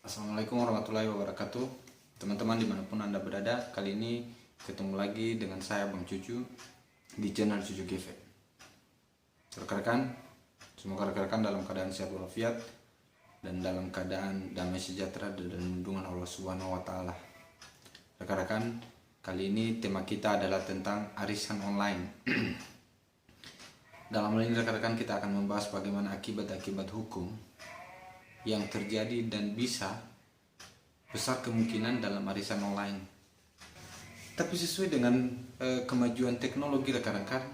Assalamualaikum warahmatullahi wabarakatuh. Teman-teman dimanapun Anda berada, kali ini ketemu lagi dengan saya Bang Cucu di channel Cucu Gefek. Rekan-rekan, semoga rekan-rekan dalam keadaan sehat walafiat dan dalam keadaan damai sejahtera dan lindungan Allah Subhanahu wa taala. Rekan-rekan, kali ini tema kita adalah tentang arisan online. Dalam hal ini rekan-rekan kita akan membahas bagaimana akibat-akibat hukum yang terjadi dan bisa besar kemungkinan dalam arisan online. Tapi sesuai dengan kemajuan teknologi rekan-rekan,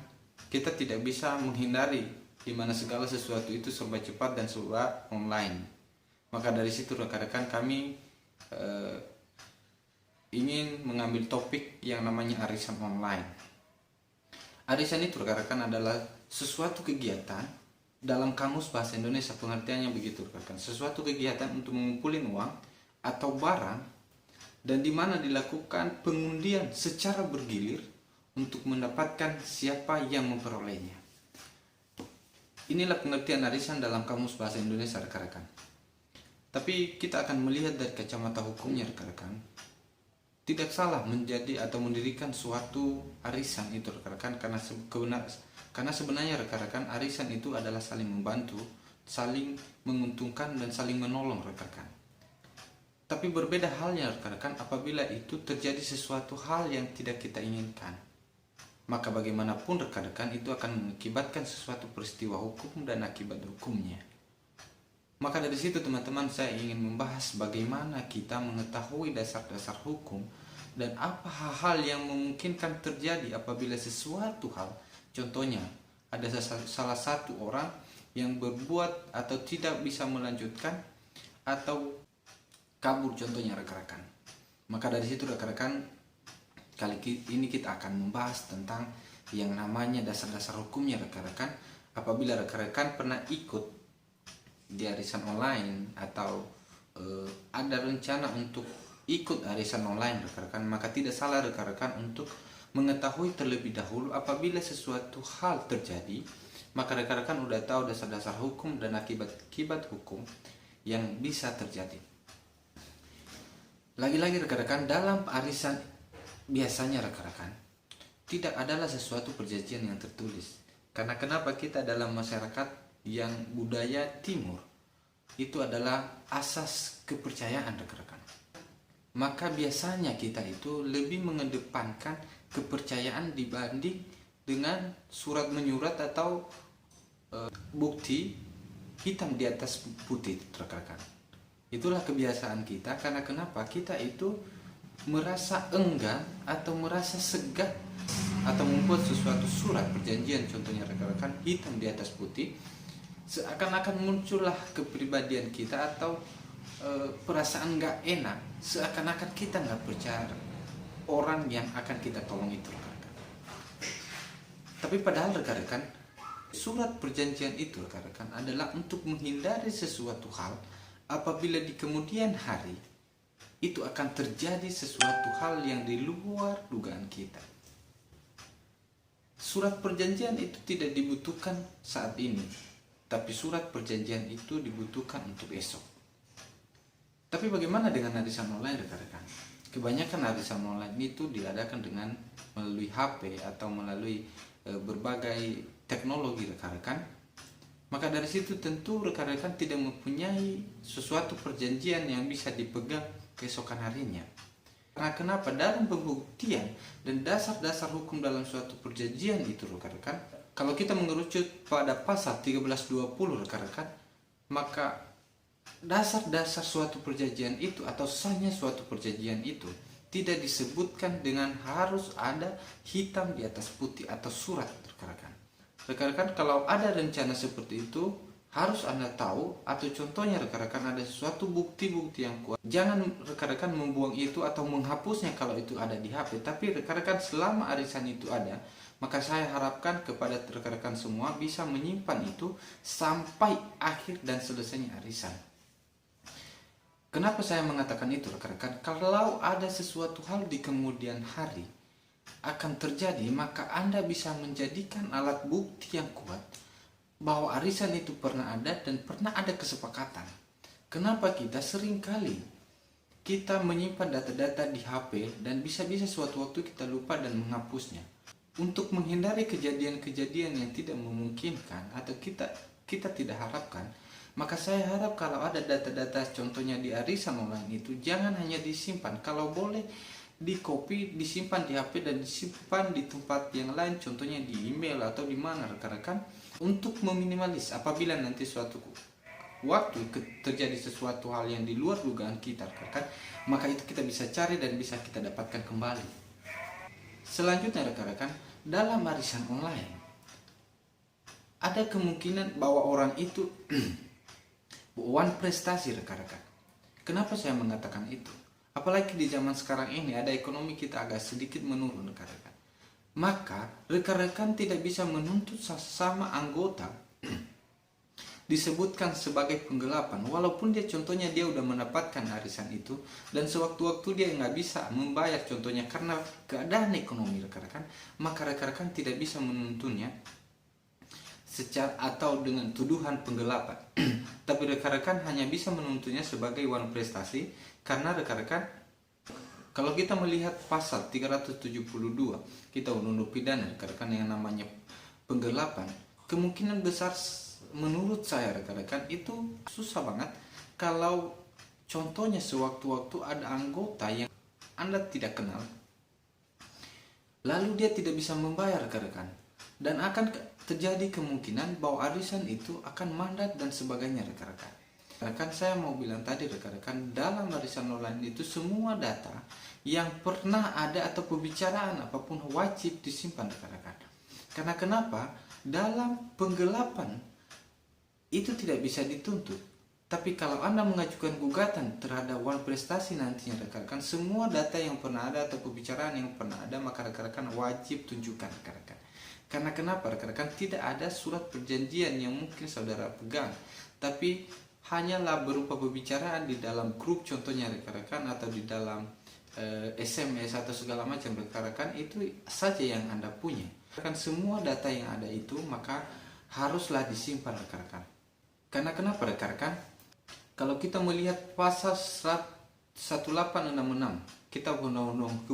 kita tidak bisa menghindari di mana segala sesuatu itu serba cepat dan serba online. Maka dari situ rekan-rekan kami ingin mengambil topik yang namanya arisan online. Arisan itu rekan-rekan adalah sesuatu kegiatan, dalam kamus bahasa Indonesia pengertiannya begitu rekan, sesuatu kegiatan untuk mengumpulin uang atau barang dan di mana dilakukan pengundian secara bergilir untuk mendapatkan siapa yang memperolehnya. Inilah pengertian arisan dalam kamus bahasa Indonesia rekan-rekan. Tapi kita akan melihat dari kacamata hukumnya rekan-rekan. Tidak salah menjadi atau mendirikan suatu arisan itu rekan-rekan karena sebenarnya rekan-rekan arisan itu adalah saling membantu, saling menguntungkan dan saling menolong rekan-rekan. Tapi berbeda halnya rekan-rekan apabila itu terjadi sesuatu hal yang tidak kita inginkan. Maka bagaimanapun rekan-rekan itu akan mengakibatkan sesuatu peristiwa hukum dan akibat hukumnya. Maka dari situ teman-teman saya ingin membahas bagaimana kita mengetahui dasar-dasar hukum dan apa hal-hal yang memungkinkan terjadi apabila sesuatu hal, contohnya ada salah satu orang yang berbuat atau tidak bisa melanjutkan atau kabur contohnya rekan-rekan. Maka dari situ rekan-rekan kali ini kita akan membahas tentang yang namanya dasar-dasar hukumnya rekan-rekan apabila rekan-rekan pernah ikut di arisan online atau ada rencana untuk ikut arisan online rekan-rekan, maka tidak salah rekan-rekan untuk mengetahui terlebih dahulu apabila sesuatu hal terjadi, maka rekan-rekan udah tahu dasar-dasar hukum dan akibat-akibat hukum yang bisa terjadi. Lagi-lagi rekan-rekan, dalam arisan biasanya rekan-rekan tidak adalah sesuatu perjanjian yang tertulis. Karena kenapa kita dalam masyarakat yang budaya timur itu adalah asas kepercayaan rekan-rekan. Maka biasanya kita itu lebih mengedepankan kepercayaan dibanding dengan surat menyurat atau bukti hitam di atas putih rekan-rekan. Itulah kebiasaan kita karena kenapa kita itu merasa enggan atau merasa segan atau membuat sesuatu surat perjanjian contohnya rekan-rekan hitam di atas putih, seakan-akan muncullah kepribadian kita atau perasaan gak enak, seakan-akan kita gak percaya orang yang akan kita tolong itu rekan-rekan. Tapi padahal rekan-rekan, surat perjanjian itu rekan-rekan adalah untuk menghindari sesuatu hal apabila di kemudian hari itu akan terjadi sesuatu hal yang di luar dugaan kita. Surat perjanjian itu tidak dibutuhkan saat ini, tapi surat perjanjian itu dibutuhkan untuk esok. Tapi bagaimana dengan arisan online rekan-rekan? Kebanyakan arisan online itu diadakan dengan melalui HP atau melalui berbagai teknologi rekan-rekan. Maka dari situ tentu rekan-rekan tidak mempunyai sesuatu perjanjian yang bisa dipegang keesokan harinya. Karena kenapa? Dalam pembuktian dan dasar-dasar hukum dalam suatu perjanjian itu rekan-rekan, kalau kita mengerucut pada pasal 1320 rekan-rekan, maka dasar-dasar suatu perjanjian itu atau sahnya suatu perjanjian itu tidak disebutkan dengan harus ada hitam di atas putih atau surat rekan-rekan. Rekan-rekan kalau ada rencana seperti itu harus Anda tahu atau contohnya rekan-rekan ada sesuatu bukti-bukti yang kuat. Jangan rekan-rekan membuang itu atau menghapusnya kalau itu ada di HP. Tapi rekan-rekan selama arisan itu ada, maka saya harapkan kepada rekan-rekan semua bisa menyimpan itu sampai akhir dan selesainya arisan. Kenapa saya mengatakan itu rekan-rekan? Kalau ada sesuatu hal di kemudian hari akan terjadi, maka Anda bisa menjadikan alat bukti yang kuat bahwa arisan itu pernah ada dan pernah ada kesepakatan. Kenapa kita sering kali kita menyimpan data-data di HP dan bisa-bisa suatu waktu kita lupa dan menghapusnya. Untuk menghindari kejadian-kejadian yang tidak memungkinkan atau kita tidak harapkan, maka saya harap kalau ada data-data contohnya di arisan online itu jangan hanya disimpan, kalau boleh di copy, disimpan di HP dan disimpan di tempat yang lain, contohnya di email atau di mana rekan-rekan, untuk meminimalis apabila nanti suatu waktu terjadi sesuatu hal yang di luar dugaan kita rekan-rekan, maka itu kita bisa cari dan bisa kita dapatkan kembali. Selanjutnya rekan-rekan, dalam arisan online ada kemungkinan bahwa orang itu one prestasi rekan-rekan. Kenapa saya mengatakan itu? Apalagi di zaman sekarang ini ada ekonomi kita agak sedikit menurun rekan-rekan. Maka rekan-rekan tidak bisa menuntut sesama anggota disebutkan sebagai penggelapan, walaupun dia contohnya dia udah mendapatkan arisan itu dan sewaktu-waktu dia nggak bisa membayar contohnya karena keadaan ekonomi rekan-rekan, maka rekan-rekan tidak bisa menuntunnya secara atau dengan tuduhan penggelapan. Tapi rekan-rekan hanya bisa menuntunnya sebagai one prestasi karena rekan-rekan, kalau kita melihat pasal 372 kita undang-undang pidana rekan-rekan yang namanya penggelapan, kemungkinan besar menurut saya rekan-rekan itu susah banget kalau contohnya sewaktu-waktu ada anggota yang Anda tidak kenal lalu dia tidak bisa membayar rekan-rekan, dan akan terjadi kemungkinan bahwa arisan itu akan mandat dan sebagainya rekan-rekan. Rekan, saya mau bilang tadi rekan-rekan, dalam arisan online itu semua data yang pernah ada atau pembicaraan apapun wajib disimpan rekan-rekan. Karena kenapa? Dalam penggelapan itu tidak bisa dituntut. Tapi kalau Anda mengajukan gugatan terhadap one prestasi nantinya rekan-rekan, semua data yang pernah ada atau pembicaraan yang pernah ada, maka rekan-rekan wajib tunjukkan rekan-rekan. Karena kenapa rekan-rekan? Tidak ada surat perjanjian yang mungkin saudara pegang, tapi hanyalah berupa pembicaraan di dalam grup contohnya rekan-rekan, atau di dalam SMS atau segala macam rekan-rekan, itu saja yang Anda punya. Rekan, semua data yang ada itu maka haruslah disimpan rekan-rekan. Karena kenapa rekan-rekan? Kalau kita melihat pasal 1866 kita undang-undang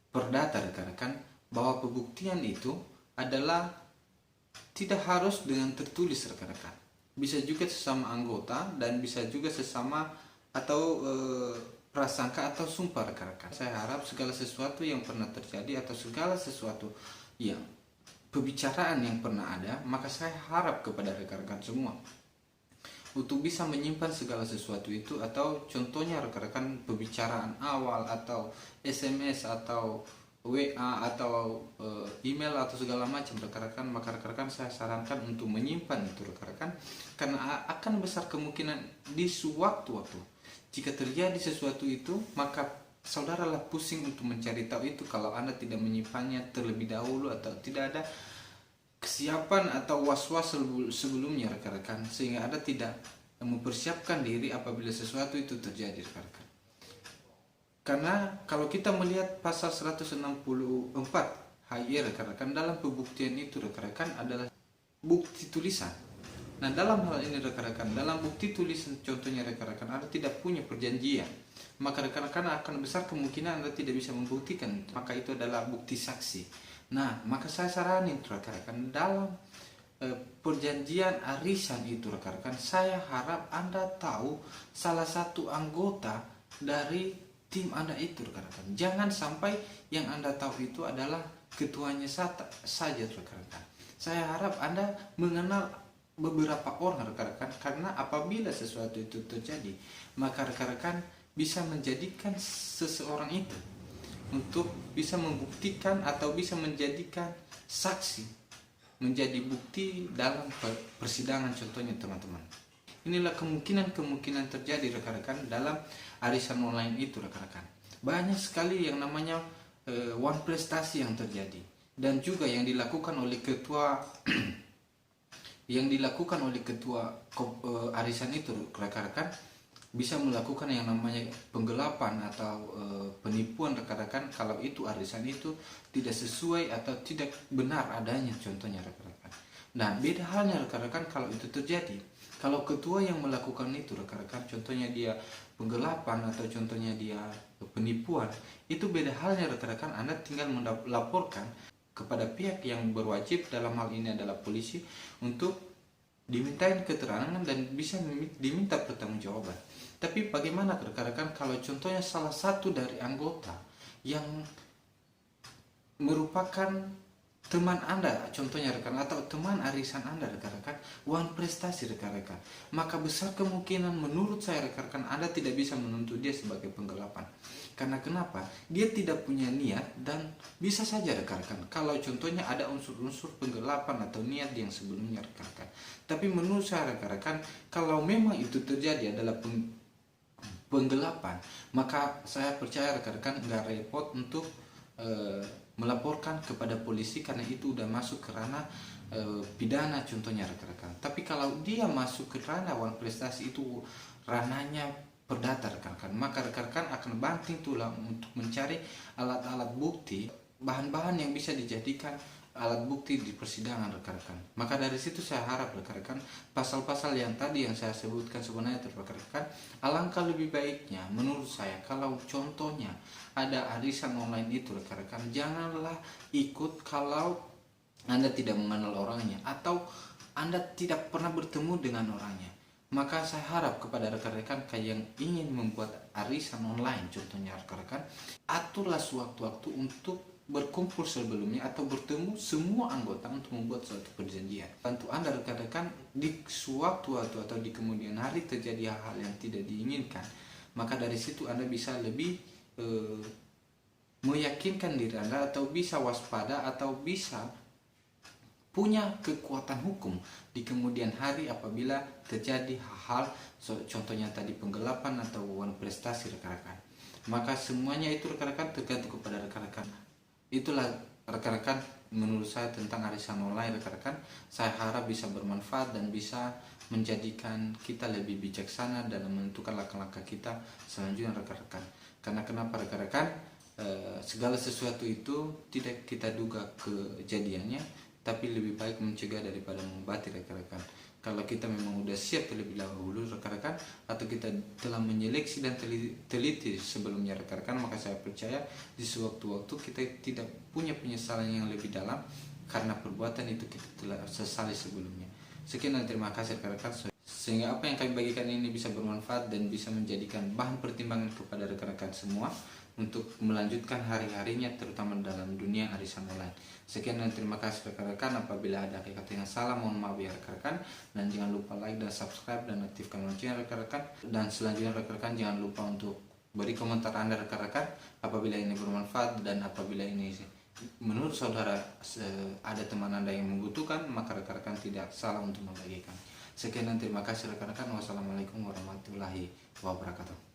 perdata rekan-rekan, bahwa pembuktian itu adalah tidak harus dengan tertulis rekan-rekan. Bisa juga sesama anggota dan bisa juga sesama atau prasangka atau sumpah rekan-rekan. Saya harap segala sesuatu yang pernah terjadi atau segala sesuatu yang pembicaraan yang pernah ada, maka saya harap kepada rekan-rekan semua untuk bisa menyimpan segala sesuatu itu, atau contohnya rekan-rekan pembicaraan awal atau SMS atau WA atau email atau segala macam rekan-rekan, maka rekan-rekan saya sarankan untuk menyimpan itu rekan-rekan, karena akan besar kemungkinan di sewaktu-waktu jika terjadi sesuatu itu, maka saudara lah pusing untuk mencari tahu itu kalau Anda tidak menyimpannya terlebih dahulu atau tidak ada kesiapan atau was-was sebelumnya rekan-rekan, sehingga Anda tidak mempersiapkan diri apabila sesuatu itu terjadi rekan-rekan. Karena kalau kita melihat pasal 164 HI rekan-rekan, dalam pembuktian itu rekan-rekan adalah bukti tulisan. Nah, dalam hal ini rekan-rekan, dalam bukti tulisan contohnya rekan-rekan Anda tidak punya perjanjian, maka rekan-rekan akan besar kemungkinan Anda tidak bisa membuktikan, maka itu adalah bukti saksi. Nah, maka saya saranin rekan-rekan, dalam perjanjian arisan itu rekan-rekan, saya harap Anda tahu salah satu anggota dari tim Anda itu rekan-rekan. Jangan sampai yang Anda tahu itu adalah ketuanya saja rekan-rekan. Saya harap Anda mengenal beberapa orang rekan-rekan, karena apabila sesuatu itu terjadi, maka rekan-rekan bisa menjadikan seseorang itu untuk bisa membuktikan atau bisa menjadikan saksi, menjadi bukti dalam persidangan contohnya teman-teman. Inilah kemungkinan terjadi rekan-rekan dalam arisan online itu rekan-rekan. Banyak sekali yang namanya one prestasi yang terjadi, dan juga yang dilakukan oleh ketua arisan itu rekan-rekan bisa melakukan yang namanya penggelapan atau penipuan rekan-rekan kalau itu arisan itu tidak sesuai atau tidak benar adanya contohnya rekan-rekan. Nah, beda halnya rekan-rekan kalau itu terjadi Kalau ketua yang melakukan itu rekan-rekan, contohnya dia penggelapan atau contohnya dia penipuan, itu beda halnya rekan-rekan. Anda tinggal melaporkan kepada pihak yang berwajib, dalam hal ini adalah polisi, untuk dimintain keterangan dan bisa diminta pertanggungjawaban. Tapi bagaimana rekan-rekan kalau contohnya salah satu dari anggota yang merupakan teman Anda, contohnya rekan, atau teman arisan Anda rekan-rekan, uang prestasi rekan-rekan, maka besar kemungkinan menurut saya rekan-rekan, Anda tidak bisa menuntut dia sebagai penggelapan. Karena kenapa? Dia tidak punya niat, dan bisa saja rekan-rekan kalau contohnya ada unsur-unsur penggelapan atau niat yang sebelumnya rekan-rekan. Tapi menurut saya rekan-rekan, kalau memang itu terjadi adalah penggelapan, maka saya percaya rekan-rekan nggak repot untuk melaporkan kepada polisi, karena itu udah masuk ke ranah pidana contohnya rekan-rekan. Tapi kalau dia masuk ke ranah uang prestasi, itu ranahnya perdata rekan-rekan, maka rekan-rekan akan banting tulang untuk mencari alat-alat bukti, bahan-bahan yang bisa dijadikan alat bukti di persidangan rekan-rekan. Maka dari situ saya harap rekan-rekan, pasal-pasal yang tadi yang saya sebutkan sebenarnya rekan-rekan, alangkah lebih baiknya menurut saya kalau contohnya ada arisan online itu rekan-rekan, janganlah ikut kalau Anda tidak mengenal orangnya atau Anda tidak pernah bertemu dengan orangnya. Maka saya harap kepada rekan-rekan yang ingin membuat arisan online contohnya rekan-rekan, aturlah sewaktu-waktu untuk berkumpul sebelumnya atau bertemu semua anggota untuk membuat suatu perjanjian. Bantu Anda rekan-rekan di sewaktu-waktu atau di kemudian hari terjadi hal-hal yang tidak diinginkan, maka dari situ Anda bisa lebih meyakinkan diri Anda, atau bisa waspada, atau bisa punya kekuatan hukum di kemudian hari apabila terjadi hal-hal contohnya tadi penggelapan atau uang prestasi rekan-rekan. Maka semuanya itu rekan-rekan tergantung kepada rekan-rekan. Itulah rekan-rekan menurut saya tentang arisan online rekan-rekan. Saya harap bisa bermanfaat dan bisa menjadikan kita lebih bijaksana dalam menentukan langkah-langkah kita selanjutnya rekan-rekan. Karena kenapa rekan-rekan, segala sesuatu itu tidak kita duga kejadiannya, tapi lebih baik mencegah daripada mengobati rekan-rekan. Kalau kita memang udah siap terlebih dahulu rekan-rekan, atau kita telah menyeleksi dan teliti sebelumnya rekan-rekan, maka saya percaya di sewaktu-waktu kita tidak punya penyesalan yang lebih dalam karena perbuatan itu kita telah sesali sebelumnya. Sekian dan terima kasih rekan-rekan. Sehingga apa yang kami bagikan ini bisa bermanfaat dan bisa menjadikan bahan pertimbangan kepada rekan-rekan semua untuk melanjutkan hari-harinya terutama dalam dunia arisan online. Sekian dan terima kasih rekan-rekan. Apabila ada kata yang salah mohon maaf ya rekan-rekan, dan jangan lupa like dan subscribe dan aktifkan loncengnya rekan-rekan. Dan selanjutnya rekan-rekan jangan lupa untuk beri komentar Anda rekan-rekan apabila ini bermanfaat, dan apabila ini menurut saudara ada teman Anda yang membutuhkan, maka rekan-rekan tidak salah untuk membagikan. Sekian dan terima kasih rekan-rekan. Wassalamualaikum warahmatullahi wabarakatuh.